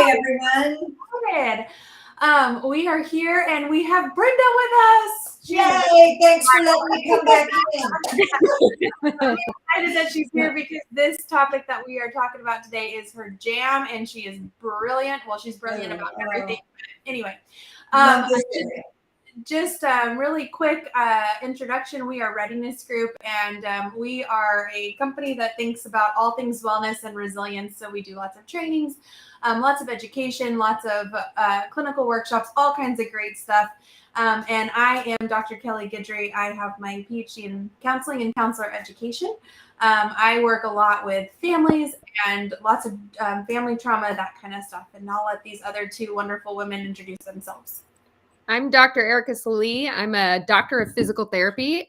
Hi, everyone. Good. We are here and we have Brenda with us. Yay, thanks for letting me come back in. I'm excited that she's here because this topic that we are talking about today is her jam, and she is brilliant. Well, she's brilliant about everything. Anyway, just really quick introduction. We are Readiness Group, and we are a company that thinks about all things wellness and resilience. So we do lots of trainings, lots of education, lots of clinical workshops, all kinds of great stuff. And I am Dr. Kelly Guidry. I have my PhD in counseling and counselor education. I work a lot with families and lots of family trauma, that kind of stuff. And I'll let these other two wonderful women introduce themselves. I'm Dr. Erica Salee. I'm a doctor of physical therapy,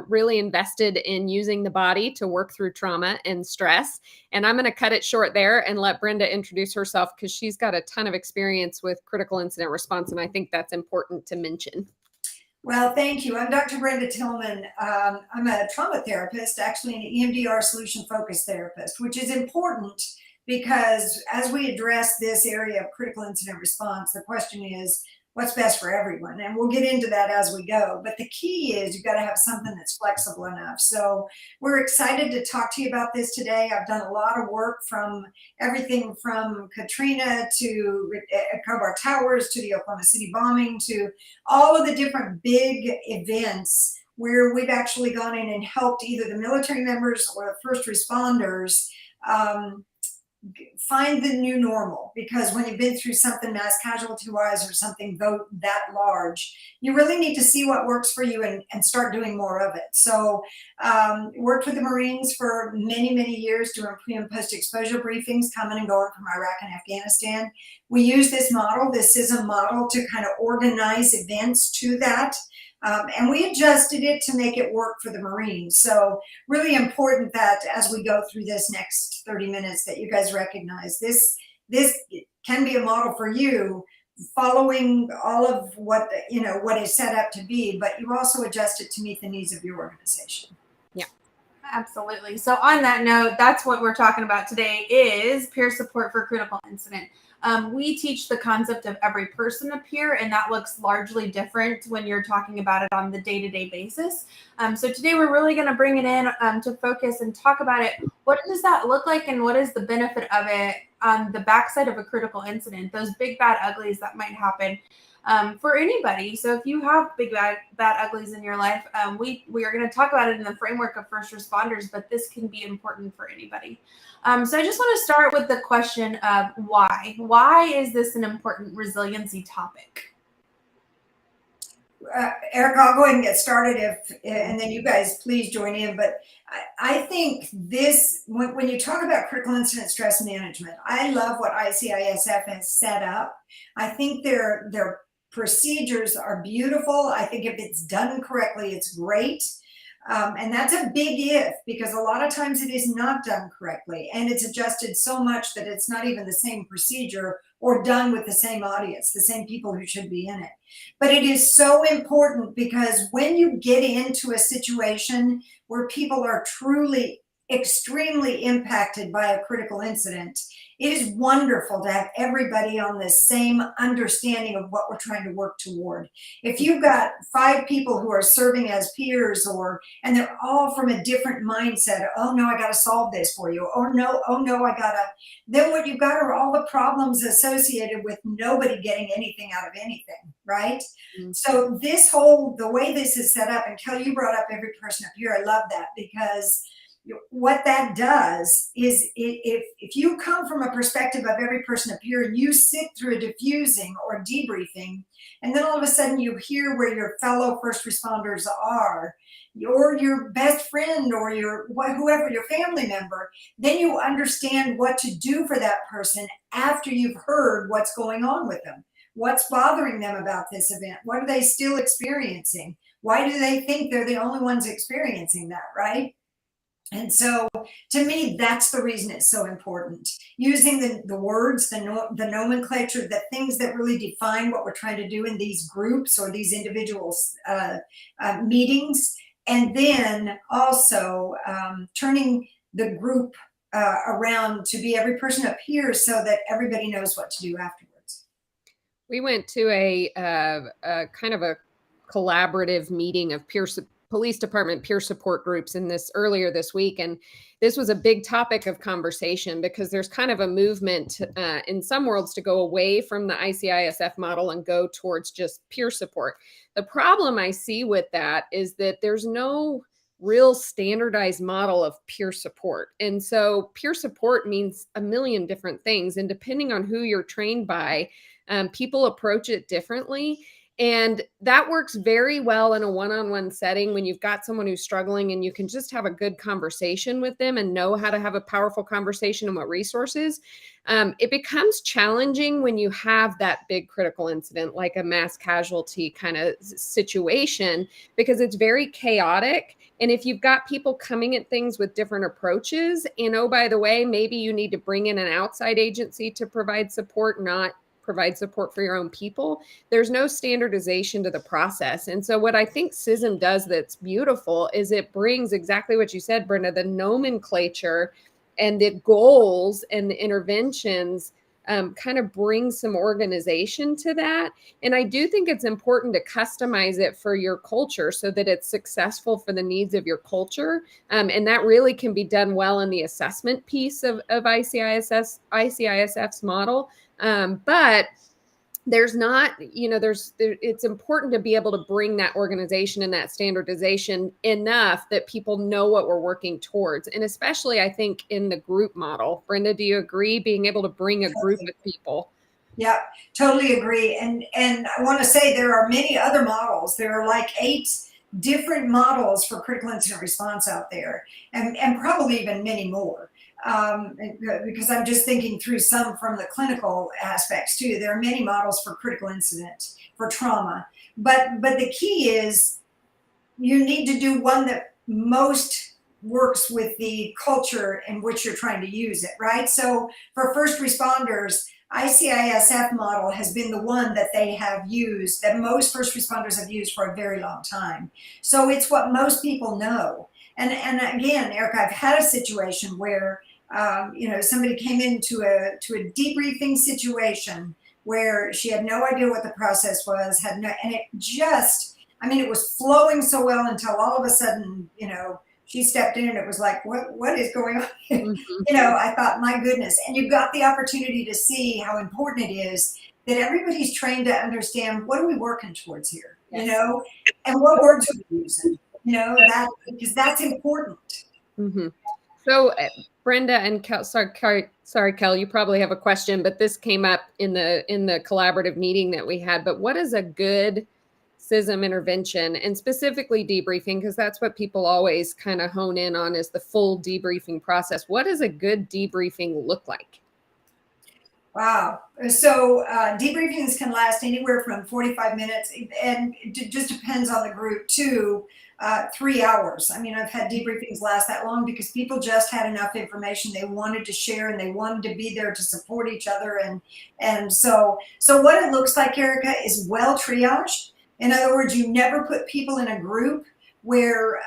really invested in using the body to work through trauma and stress. And I'm going to cut it short there and let Brenda introduce herself because she's got a ton of experience with critical incident response. And I think that's important to mention. Well, thank you. I'm Dr. Brenda Tillman. I'm a trauma therapist, actually an EMDR solution focused therapist, which is important because as we address this area of critical incident response, the question is, what's best for everyone? And we'll get into that as we go. But the key is you've got to have something that's flexible enough. So we're excited to talk to you about this today. I've done a lot of work from everything from Katrina to Khobar Towers to the Oklahoma City bombing to all of the different big events where we've actually gone in and helped either the military members or the first responders find the new normal, because when you've been through something mass casualty wise or something that large, you really need to see what works for you and start doing more of it. So worked with the Marines for many years doing pre and post exposure briefings coming and going from Iraq and Afghanistan. We use this model, this SISM model, to kind of organize events to that. And we adjusted it to make it work for the Marines. So really important that as we go through this next 30 minutes that you guys recognize this can be a model for you, following all of what is set up to be, but you also adjust it to meet the needs of your organization. Yeah, absolutely. So on that note, that's what we're talking about today is peer support for critical incident. We teach the concept of every person a peer, and that looks largely different when you're talking about it on the day-to-day basis. So today we're really going to bring it in to focus and talk about it. What does that look like, and what is the benefit of it on the backside of a critical incident, those big, bad uglies that might happen for anybody. So if you have big, bad uglies in your life, we are going to talk about it in the framework of first responders, but this can be important for anybody. So I just want to start with the question of why. Why is this an important resiliency topic? Erica, I'll go ahead and get started and then you guys please join in. But I think this, when you talk about critical incident stress management, I love what ICISF has set up. I think their procedures are beautiful. I think if it's done correctly, it's great. And that's a big if, because a lot of times it is not done correctly and it's adjusted so much that it's not even the same procedure or done with the same audience, the same people who should be in it. But it is so important because when you get into a situation where people are truly extremely impacted by a critical incident, it is wonderful to have everybody on the same understanding of what we're trying to work toward. If you've got 5 people who are serving as peers and they're all from a different mindset, oh no, I got to solve this for you. Or no, oh no, I got to, then what you've got are all the problems associated with nobody getting anything out of anything, right? Mm-hmm. So the way this is set up, and Kelly, you brought up every person up here. I love that, because what that does is if you come from a perspective of every person up here and you sit through a diffusing or debriefing, and then all of a sudden you hear where your fellow first responders are, or your best friend or whoever, your family member, then you understand what to do for that person after you've heard what's going on with them. What's bothering them about this event? What are they still experiencing? Why do they think they're the only ones experiencing that, right? And so to me, that's the reason it's so important. Using the words, the nomenclature, the things that really define what we're trying to do in these groups or these individual meetings. And then also turning the group around to be every person up here so that everybody knows what to do afterwards? We went to a kind of a collaborative meeting of police department peer support groups in this earlier this week, and this was a big topic of conversation because there's kind of a movement in some worlds to go away from the ICISF model and go towards just peer support. The problem I see with that is that there's no real standardized model of peer support. And so peer support means a million different things. And depending on who you're trained by, people approach it differently. And that works very well in a one-on-one setting when you've got someone who's struggling and you can just have a good conversation with them and know how to have a powerful conversation and what resources. It becomes challenging when you have that big critical incident, like a mass casualty kind of situation, because it's very chaotic. And if you've got people coming at things with different approaches, and oh, by the way, maybe you need to bring in an outside agency to provide support, not provide support for your own people, there's no standardization to the process. And so what I think CISM does that's beautiful is it brings exactly what you said, Brenda, the nomenclature and the goals and the interventions kind of bring some organization to that. And I do think it's important to customize it for your culture so that it's successful for the needs of your culture. And that really can be done well in the assessment piece of ICISF's model. But there's not, it's important to be able to bring that organization and that standardization enough that people know what we're working towards. And especially, I think, in the group model. Brenda, do you agree? Being able to bring a group of people. Yeah, totally agree. And I want to say there are many other models. There are like 8 different models for critical incident response out there, and probably even many more. Because I'm just thinking through some from the clinical aspects too. There are many models for critical incident, for trauma, but the key is you need to do one that most works with the culture in which you're trying to use it, right? So for first responders, ICISF model has been the one that they have used, that most first responders have used for a very long time. So it's what most people know. And again, Erica, I've had a situation where somebody came into a debriefing situation where she had no idea what the process was, and it just, it was flowing so well until all of a sudden, she stepped in and it was like, what is going on? Mm-hmm. I thought, my goodness. And you've got the opportunity to see how important it is that everybody's trained to understand, what are we working towards here? Yes. And what words are we using? Because that's important. Mm-hmm. So Brenda and Kel, sorry, Kel, you probably have a question, but this came up in the collaborative meeting that we had. But what is a good CISM intervention, and specifically debriefing, because that's what people always kind of hone in on, is the full debriefing process. What does a good debriefing look like? Wow. So debriefings can last anywhere from 45 minutes, and it just depends on the group, to 3 hours. I've had debriefings last that long because people just had enough information they wanted to share, and they wanted to be there to support each other. And so what it looks like, Erica, is well triaged. In other words, you never put people in a group where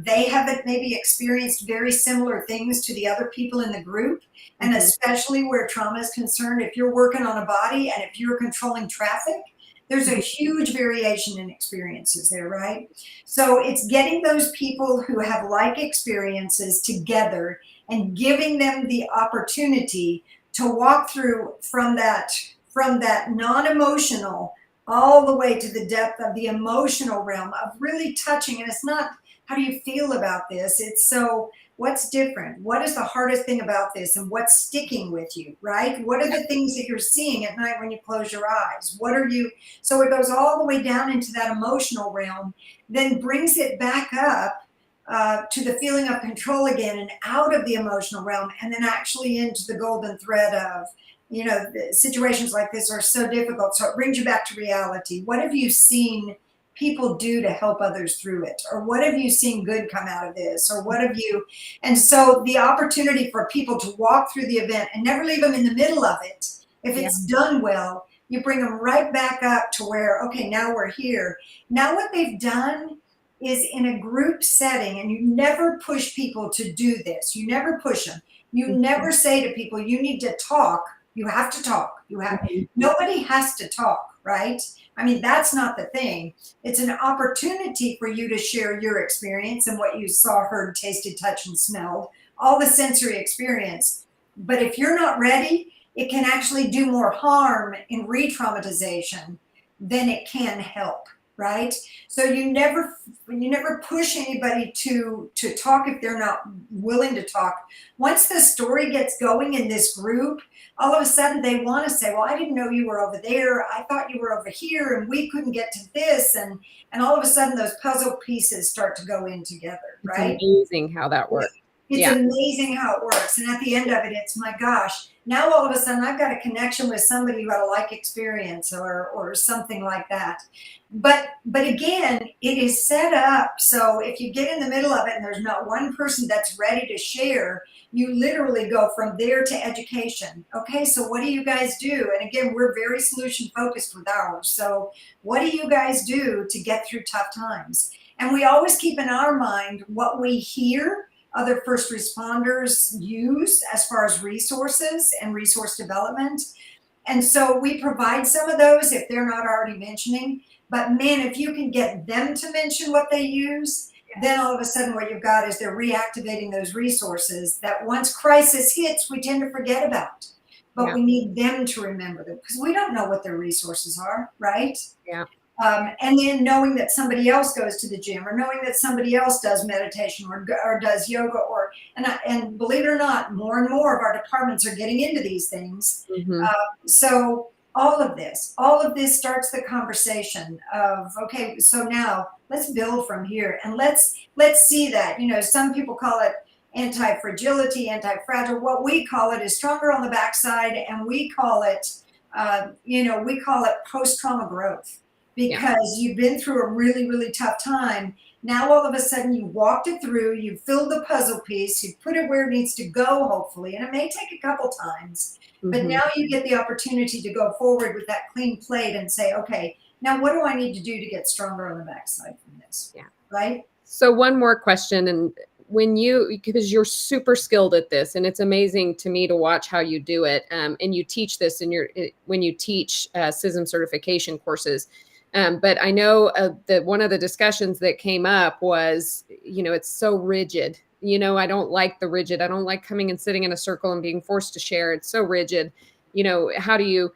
they haven't maybe experienced very similar things to the other people in the group. And especially where trauma is concerned, if you're working on a body and if you're controlling traffic, there's a huge variation in experiences there, right? So it's getting those people who have like experiences together and giving them the opportunity to walk through from that non-emotional all the way to the depth of the emotional realm of really touching. And it's not, how do you feel about this? It's, so what's different? What is the hardest thing about this? And what's sticking with you, right? What are the things that you're seeing at night when you close your eyes? What are you, so it goes all the way down into that emotional realm, then brings it back up to the feeling of control again, and out of the emotional realm, and then actually into the golden thread of, situations like this are so difficult. So it brings you back to reality. What have you seen people do to help others through it? Or what have you seen good come out of this? Or what have you, and so the opportunity for people to walk through the event and never leave them in the middle of it. If it's done well, you bring them right back up to where, okay, now we're here. Now what they've done is in a group setting, and you never push people to do this. You never push them. You never say to people, you need to talk. You have to talk. Nobody has to talk, right? I mean, that's not the thing. It's an opportunity for you to share your experience and what you saw, heard, tasted, touched, and smelled, all the sensory experience. But if you're not ready, it can actually do more harm in re-traumatization than it can help, right? So you never push anybody to talk if they're not willing to talk. Once the story gets going in this group, all of a sudden they want to say, well, I didn't know you were over there. I thought you were over here, and we couldn't get to this. And all of a sudden those puzzle pieces start to go in together, right? It's amazing how that works. It's amazing how it works. And at the end of it, it's, my gosh, now all of a sudden I've got a connection with somebody who had a like experience or something like that. But again, it is set up so if you get in the middle of it and there's not one person that's ready to share, you literally go from there to education. Okay, so what do you guys do? And again, we're very solution focused with ours. So what do you guys do to get through tough times? And we always keep in our mind what we hear other first responders use as far as resources and resource development. And so we provide some of those if they're not already mentioning. But man, if you can get them to mention what they use, then all of a sudden what you've got is they're reactivating those resources that once crisis hits, we tend to forget about. But we need them to remember them because we don't know what their resources are, right? Yeah. And then knowing that somebody else goes to the gym, or knowing that somebody else does meditation or does yoga, and believe it or not, more and more of our departments are getting into these things. So all of this starts the conversation of, okay, so now let's build from here, and let's see that, some people call it anti-fragility, anti-fragile. What we call it is stronger on the backside, and we call it, post-trauma growth. Because you've been through a really, really tough time. Now, all of a sudden, you walked it through, you filled the puzzle piece, you put it where it needs to go, hopefully, and it may take a couple times, but now you get the opportunity to go forward with that clean plate and say, okay, now what do I need to do to get stronger on the backside from this? Yeah. Right? So one more question, and because you're super skilled at this, and it's amazing to me to watch how you do it, and you teach this when you teach CISM certification courses. But I know that one of the discussions that came up was, it's so rigid. I don't like the rigid. I don't like coming and sitting in a circle and being forced to share. It's so rigid. How do you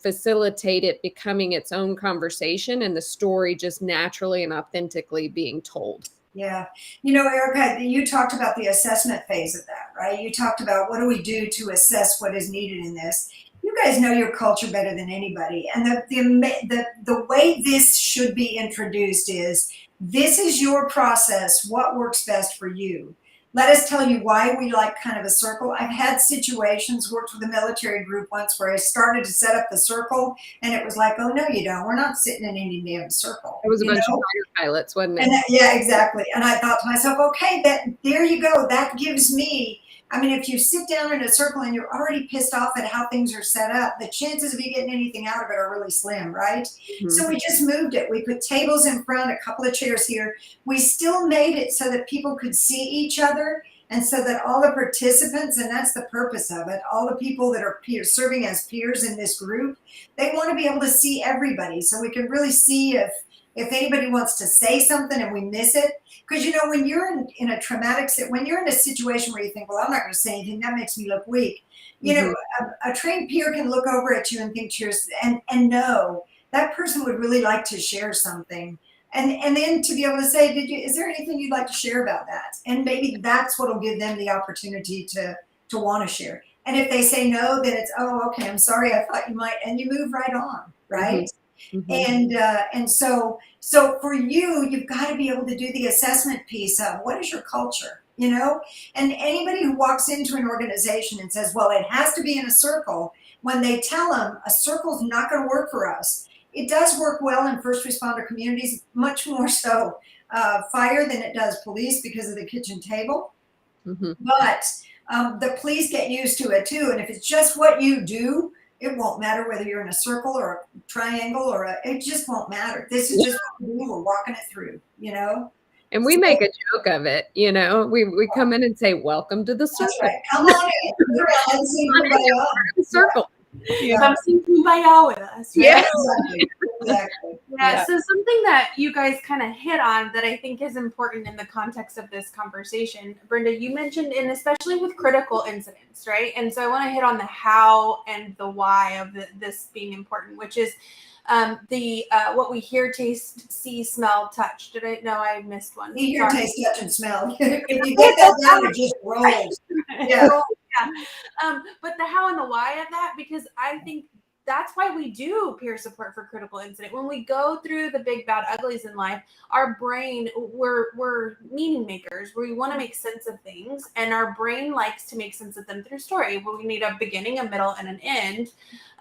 facilitate it becoming its own conversation and the story just naturally and authentically being told? Yeah. Erica, you talked about the assessment phase of that, right? You talked about what do we do to assess what is needed in this. You guys know your culture better than anybody. And the way this should be introduced is, this is your process. What works best for you? Let us tell you why we like kind of a circle. I've had situations, worked with a military group once where I started to set up the circle and it was like, oh, no, you don't. We're not sitting in any damn circle. It was a bunch of fighter pilots, wasn't it? Yeah, exactly. And I thought to myself, okay, there you go. That gives me, if you sit down in a circle and you're already pissed off at how things are set up, the chances of you getting anything out of it are really slim, right? So we just moved it. We put tables in front, a couple of chairs here. We still made it so that people could see each other, and so that all the participants, and that's the purpose of it, all the people that are serving as peers in this group, they want to be able to see everybody so we can really see if anybody wants to say something and we miss it. Because, when you're in a traumatic, when you're in a situation where you think, well, I'm not going to say anything, that makes me look weak. A trained peer can look over at you and think to yourself, and know that person would really like to share something. And then to be able to say, is there anything you'd like to share about that? And maybe that's what will give them the opportunity to want to share. And if they say no, then it's, oh, okay, I'm sorry, I thought you might, and you move right on, right? And so for you've got to be able to do the assessment piece of what is your culture, and anybody who walks into an organization and says, well, it has to be in a circle, when they tell them a circle's not going to work for us. It does work well in first responder communities, much more so fire than it does police because of the kitchen table. But the police get used to it too. And if it's just what you do, It won't matter whether you're in a circle or a triangle it just won't matter. This is just what we do. We're walking it through, you know? And we make a joke of it, you know. We come in and say, "Welcome to the circle." That's right. Come on in. Let's see everybody else. The circle. Yeah. Come sing Kumbaya with us. Right? Yeah. Exactly. Yeah, so something that you guys kind of hit on that I think is important in the context of this conversation, Brenda, you mentioned, and especially with critical incidents, right? And so I want to hit on the how and the why of this being important, which is what we hear, taste, see, smell, touch. Did I? No, I missed one. See, hear, taste, touch, and smell. If you get that down, it just rolls. Yeah. But the how and the why of that, because I think that's why we do peer support for critical incident. When we go through the big bad uglies in life, our brain, we're meaning makers. We want to make sense of things, and our brain likes to make sense of them through story. We need a beginning, a middle, and an end.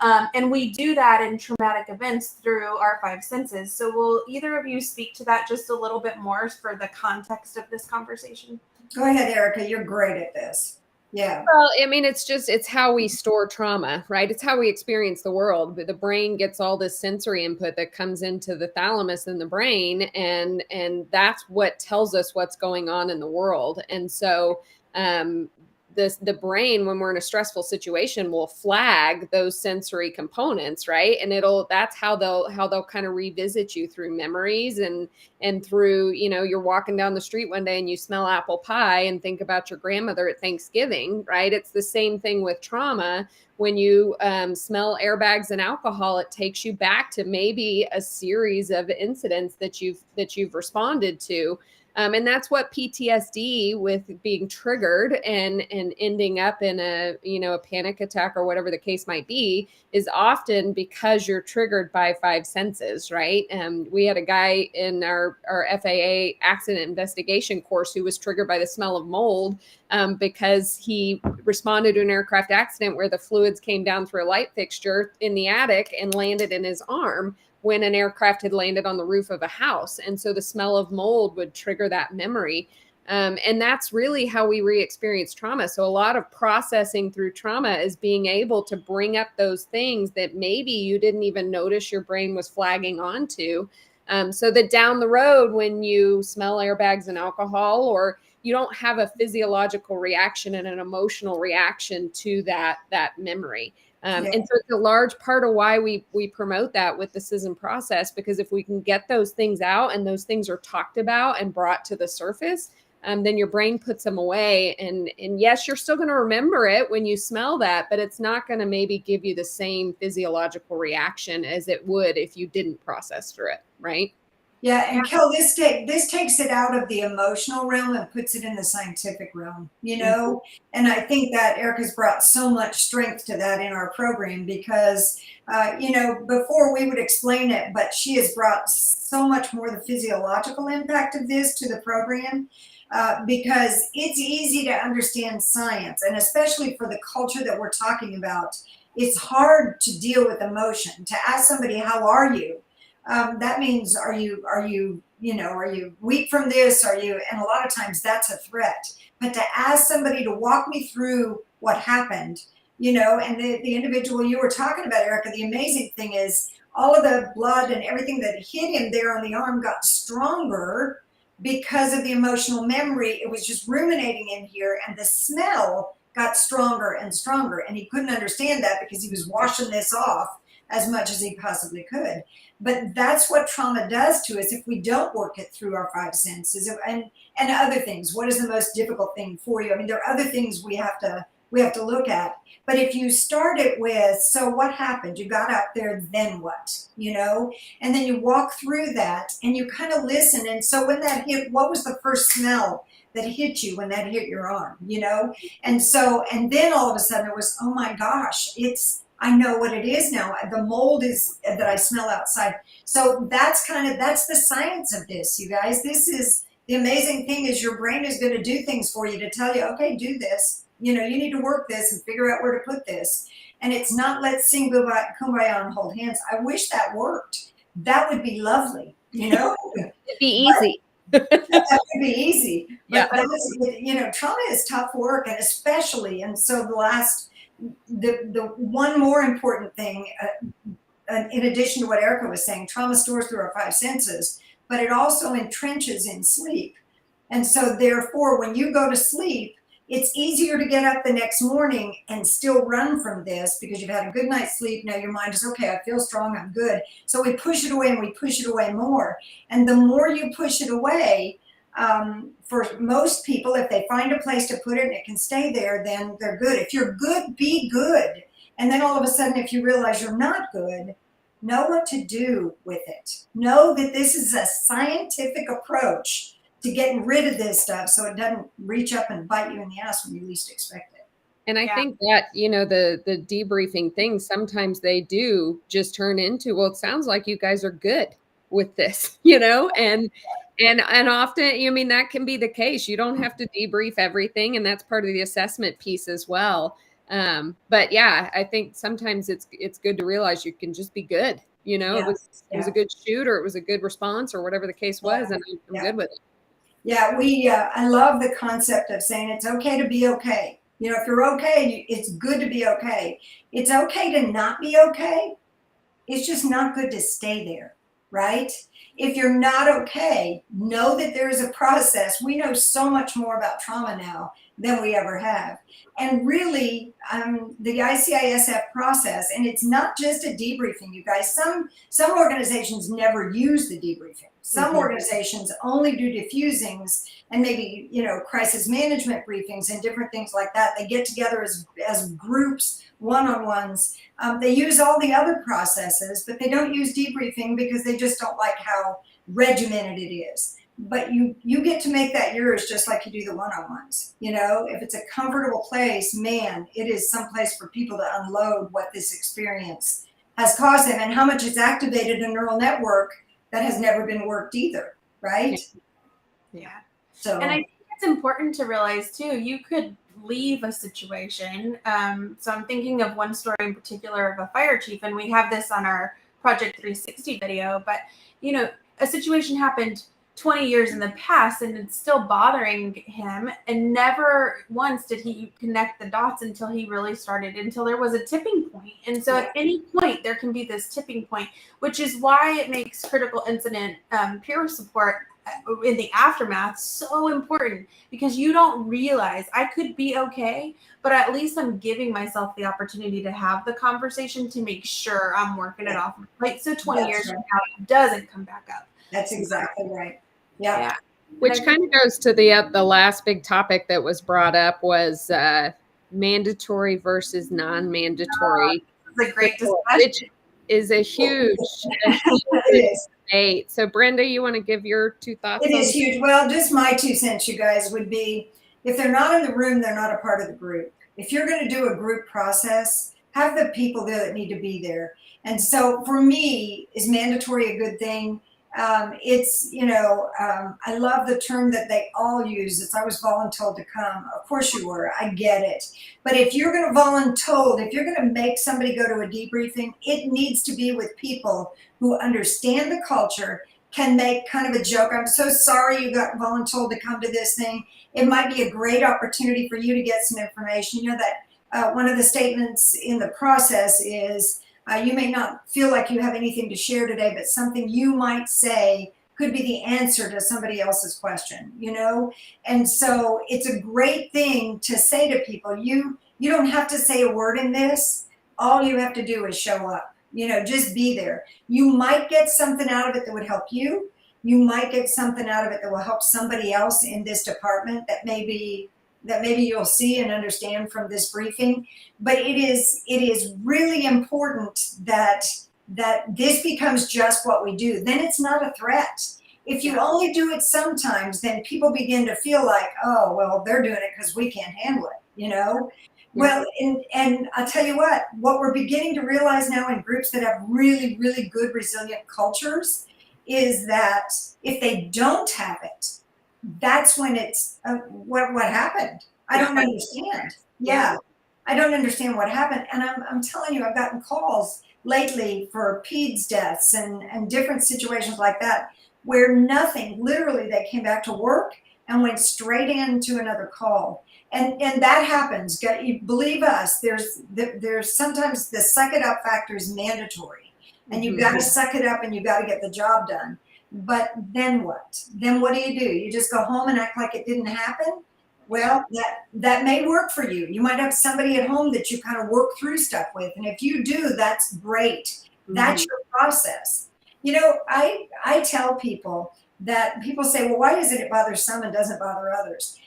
And we do that in traumatic events through our five senses. So will either of you speak to that just a little bit more for the context of this conversation? Go ahead, Erica. You're great at this. Yeah. Well, I mean, it's how we store trauma, right? It's how we experience the world. The brain gets all this sensory input that comes into the thalamus in the brain, and that's what tells us what's going on in the world. And so the brain, when we're in a stressful situation, will flag those sensory components, right? And that's how they'll kind of revisit you through memories and through, you know, you're walking down the street one day and you smell apple pie and think about your grandmother at Thanksgiving, right? It's the same thing with trauma. When you smell airbags and alcohol, it takes you back to maybe a series of incidents that you've responded to. And that's what PTSD, with being triggered and ending up in a panic attack or whatever the case might be, is often because you're triggered by five senses, right? We had a guy in our FAA accident investigation course who was triggered by the smell of mold because he responded to an aircraft accident where the fluids came down through a light fixture in the attic and landed in his arm when an aircraft had landed on the roof of a house. And so the smell of mold would trigger that memory. And that's really how we re-experience trauma. So a lot of processing through trauma is being able to bring up those things that maybe you didn't even notice your brain was flagging onto. So that down the road, when you smell airbags and alcohol, or you don't have a physiological reaction and an emotional reaction to that memory. And so it's a large part of why we promote that with the CISM process, because if we can get those things out and those things are talked about and brought to the surface, then your brain puts them away. And yes, you're still going to remember it when you smell that, but it's not going to maybe give you the same physiological reaction as it would if you didn't process through it, right? Yeah, and Kel, this takes it out of the emotional realm and puts it in the scientific realm, you know? And I think that Erica's brought so much strength to that in our program because, before we would explain it, but she has brought so much more the physiological impact of this to the program because it's easy to understand science, and especially for the culture that we're talking about, it's hard to deal with emotion. To ask somebody, how are you? That means, are you weak from this? And a lot of times that's a threat. But to ask somebody to walk me through what happened, and the individual you were talking about, Erica, the amazing thing is all of the blood and everything that hit him there on the arm got stronger because of the emotional memory. It was just ruminating in here, and the smell got stronger and stronger. And he couldn't understand that because he was washing this off as much as he possibly could. But that's what trauma does to us if we don't work it through our five senses and other things. What is the most difficult thing for you? I mean, there are other things we have to look at. But if you start it with, so what happened? You got out there, then what? And then you walk through that and you kind of listen. And so when that hit, what was the first smell that hit you when that hit your arm? And then all of a sudden it was, oh my gosh, I know what it is now. The mold is that I smell outside. So that's the science of this, you guys. This is the amazing thing is your brain is going to do things for you to tell you, okay, do this. You need to work this and figure out where to put this. And it's not let's sing Kumbaya and hold hands. I wish that worked. That would be lovely, It'd be easy. That would be easy. But yeah. trauma is tough work, and especially, and so the last the one more important thing, in addition to what Erica was saying, trauma stores through our five senses, but it also entrenches in sleep. And so therefore, when you go to sleep, it's easier to get up the next morning and still run from this because you've had a good night's sleep. Now your mind is, okay, I feel strong, I'm good. So we push it away and we push it away more. And the more you push it away, for most people, if they find a place to put it and it can stay there, then they're good. If you're good, be good. And then all of a sudden, if you realize you're not good, know what to do with it. Know that this is a scientific approach to getting rid of this stuff so it doesn't reach up and bite you in the ass when you least expect it. And I think that, the debriefing thing, sometimes they do just turn into, well, it sounds like you guys are good with this, and often, that can be the case. You don't have to debrief everything. And that's part of the assessment piece as well. But yeah, I think sometimes it's good to realize you can just be good. It was a good shoot, or it was a good response, or whatever the case was. And I'm good with it. Yeah, I love the concept of saying it's okay to be okay. If you're okay, it's good to be okay. It's okay to not be okay. It's just not good to stay there, right? If you're not okay, know that there is a process. We know so much more about trauma now than we ever have. And really, the ICISF process, and it's not just a debriefing, you guys. Some organizations never use the debriefing. Some organizations only do diffusings and maybe, crisis management briefings and different things like that. They get together as groups, one-on-ones. They use all the other processes, but they don't use debriefing because they just don't like how regimented it is. But you get to make that yours just like you do the one-on-ones. If it's a comfortable place, man, it is someplace for people to unload what this experience has caused them and how much it's activated a neural network that has never been worked either, right? Yeah. So, and I think it's important to realize too, you could leave a situation. So I'm thinking of one story in particular of a fire chief, and we have this on our Project 360 video, but a situation happened 20 years in the past and it's still bothering him, and never once did he connect the dots until there was a tipping point. And so at any point there can be this tipping point, which is why it makes critical incident peer support in the aftermath so important, because you don't realize I could be okay, but at least I'm giving myself the opportunity to have the conversation to make sure I'm working it off. Like, so 20 years from now it doesn't come back up. That's exactly right. Yeah. Which kind of goes to the last big topic that was brought up was mandatory versus non-mandatory. It's a great discussion. Which is a huge debate. So Brenda, you want to give your 2 thoughts? It is huge. Well, just my 2 cents, you guys, would be, if they're not in the room, they're not a part of the group. If you're going to do a group process, have the people there that need to be there. And so for me, is mandatory a good thing? I love the term that they all use. It's, I was voluntold to come. Of course you were. I get it. But if you're going to voluntold, if you're going to make somebody go to a debriefing, it needs to be with people who understand the culture, can make kind of a joke. I'm so sorry you got voluntold to come to this thing. It might be a great opportunity for you to get some information. That one of the statements in the process is, you may not feel like you have anything to share today, but something you might say could be the answer to somebody else's question, And so it's a great thing to say to people, you don't have to say a word in this. All you have to do is show up, just be there. You might get something out of it that would help you. You might get something out of it that will help somebody else in this department that maybe you'll see and understand from this briefing. But it is really important that this becomes just what we do. Then it's not a threat. If you only do it sometimes, then people begin to feel like, oh, well, they're doing it because we can't handle it, Well, and I'll tell you what we're beginning to realize now in groups that have really, really good resilient cultures is that if they don't have it, that's when it's what happened. I don't understand. Yeah, I don't understand what happened. And I'm telling you, I've gotten calls lately for PEDS deaths and different situations like that, where nothing, literally they came back to work and went straight into another call. And that happens. You believe us. There's sometimes the suck it up factor is mandatory, and you got to suck it up and you got to get the job done. But then what? Then what do? You just go home and act like it didn't happen? Well, that may work for you. You might have somebody at home that you kind of work through stuff with, and if you do, that's great. That's your process. You know, I tell people that people say, well, why is it bothers some and doesn't bother others?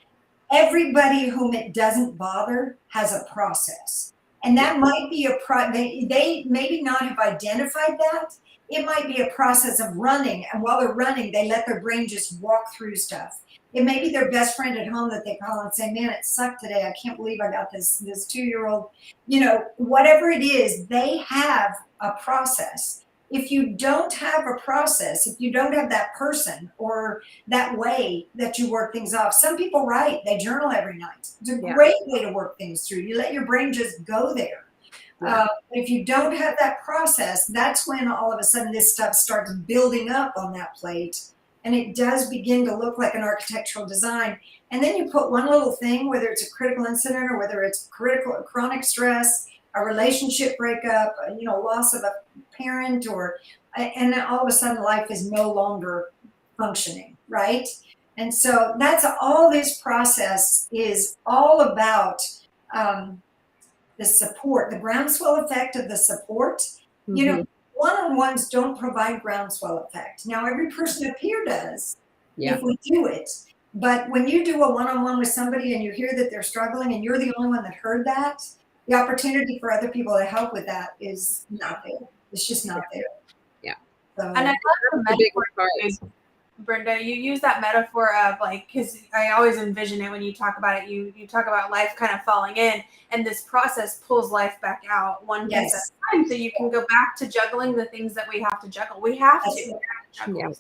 Everybody whom it doesn't bother has a process. And that might be they maybe not have identified that. It might be a process of running. And while they're running, they let their brain just walk through stuff. It may be their best friend at home that they call and say, man, it sucked today. I can't believe I got this 2-year-old, you know, whatever it is, they have a process. If you don't have a process, if you don't have that person or that way that you work things off, some people write, they journal every night. It's a great way to work things through. You let your brain just go there. If you don't have that process, that's when all of a sudden this stuff starts building up on that plate. And it does begin to look like an architectural design. And then you put one little thing, whether it's a critical incident or whether it's chronic stress, a relationship breakup, you know, loss of a parent, and then all of a sudden life is no longer functioning, right? And so that's all this process is all about, the support, the groundswell effect of the support. You know, one-on-ones don't provide groundswell effect. Now, every person up here does if we do it. But when you do a one-on-one with somebody and you hear that they're struggling and you're the only one that heard that, the opportunity for other people to help with that is not there. It's just not there. Yeah. So, And I love the metaphor, Brenda. You use that metaphor of like, because I always envision it when you talk about it. You talk about life kind of falling in, and this process pulls life back out one piece at a time, so you can go back to juggling the things that we have to juggle. We have to juggle. Yeah.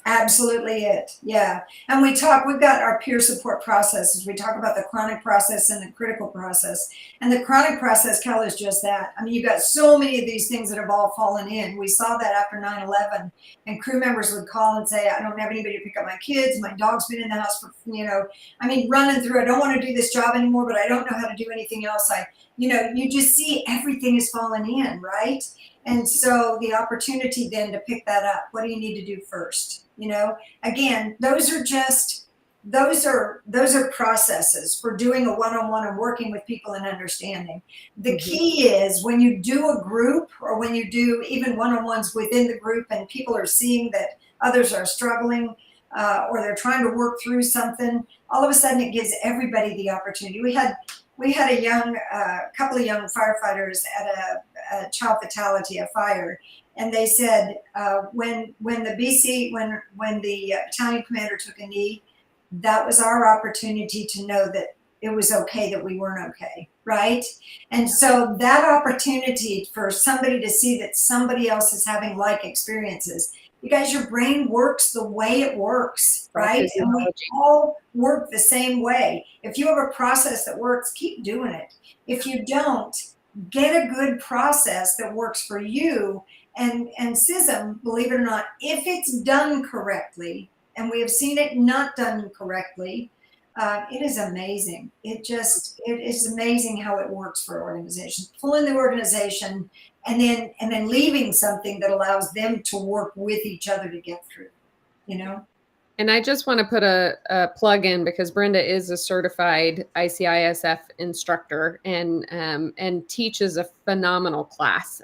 Absolutely it. Yeah. And we've got our peer support processes. We talk about the chronic process and the critical process. And the chronic process, Cal, is just that. I mean, you've got so many of these things that have all fallen in. We saw that after 9/11, and crew members would call and say, I don't have anybody to pick up my kids. My dog's been in the house for, running through. I don't want to do this job anymore, but I don't know how to do anything else. You just see everything is fallen in, right? And so the opportunity then to pick that up. What do you need to do first? Again, those are processes for doing a one-on-one and working with people and understanding. The key is when you do a group or when you do even one-on-ones within the group and people are seeing that others are struggling or they're trying to work through something, all of a sudden it gives everybody the opportunity. We had a couple of young firefighters at a child fatality, a fire, and they said when the battalion commander took a knee, that was our opportunity to know that it was okay that we weren't okay, right? And so that opportunity for somebody to see that somebody else is having like experiences. You guys, your brain works the way it works, right? And we all work the same way. If you have a process that works, keep doing it. If you don't, get a good process that works for you. And SISM, believe it or not, if it's done correctly, and we have seen it not done correctly, it is amazing. It is amazing how it works for organizations. Pulling the organization and then leaving something that allows them to work with each other to get through, And I just want to put a plug in because Brenda is a certified ICISF instructor and teaches a phenomenal class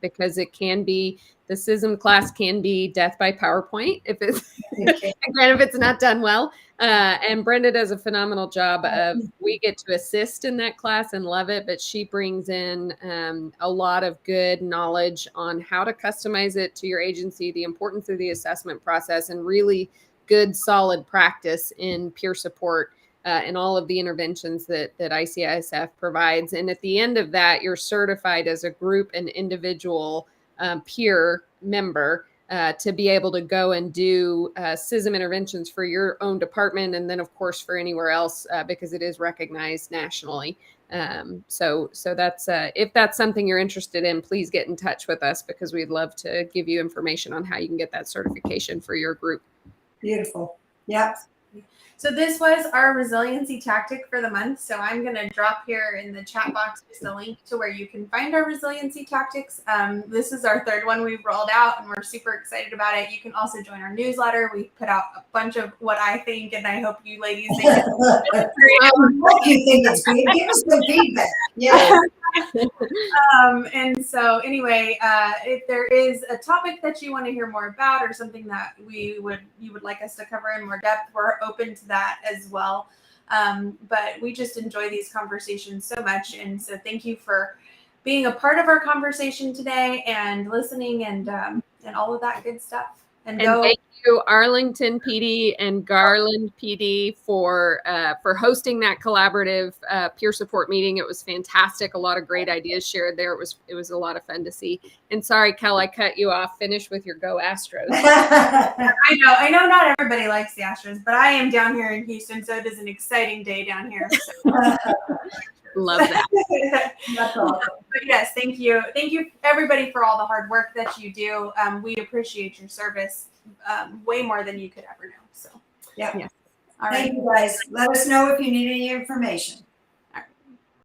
because it can be, the SISM class can be death by PowerPoint if it's not done well. And Brenda does a phenomenal job of, we get to assist in that class and love it, but she brings in a lot of good knowledge on how to customize it to your agency, the importance of the assessment process, and really good solid practice in peer support and all of the interventions that ICISF provides. And at the end of that, you're certified as a group and individual peer member to be able to go and do SISM interventions for your own department. And then of course for anywhere else because it is recognized nationally. So that's if that's something you're interested in, please get in touch with us because we'd love to give you information on how you can get that certification for your group. Beautiful. Yeah. So this was our resiliency tactic for the month. So I'm going to drop here in the chat box just a link to where you can find our resiliency tactics. This is our third one we've rolled out, and we're super excited about it. You can also join our newsletter. We put out a bunch of what I think, and I hope you ladies think it's What do you think it's good? Give us some feedback. Yeah. And so anyway, if there is a topic that you want to hear more about or something that you would like us to cover in more depth, we're open to that as well. But we just enjoy these conversations so much. And so thank you for being a part of our conversation today and listening and all of that good stuff. And thank you, Arlington PD and Garland PD, for hosting that collaborative peer support meeting. It was fantastic. A lot of great ideas shared there. It was a lot of fun to see. And sorry, Kel, I cut you off. Finish with your Go Astros. I know not everybody likes the Astros, but I am down here in Houston, so it is an exciting day down here. So. Love that. That's awesome. But yes, thank you everybody for all the hard work that you do. We appreciate your service way more than you could ever know. So yeah. All right. Thank you guys. Let us know if you need any information.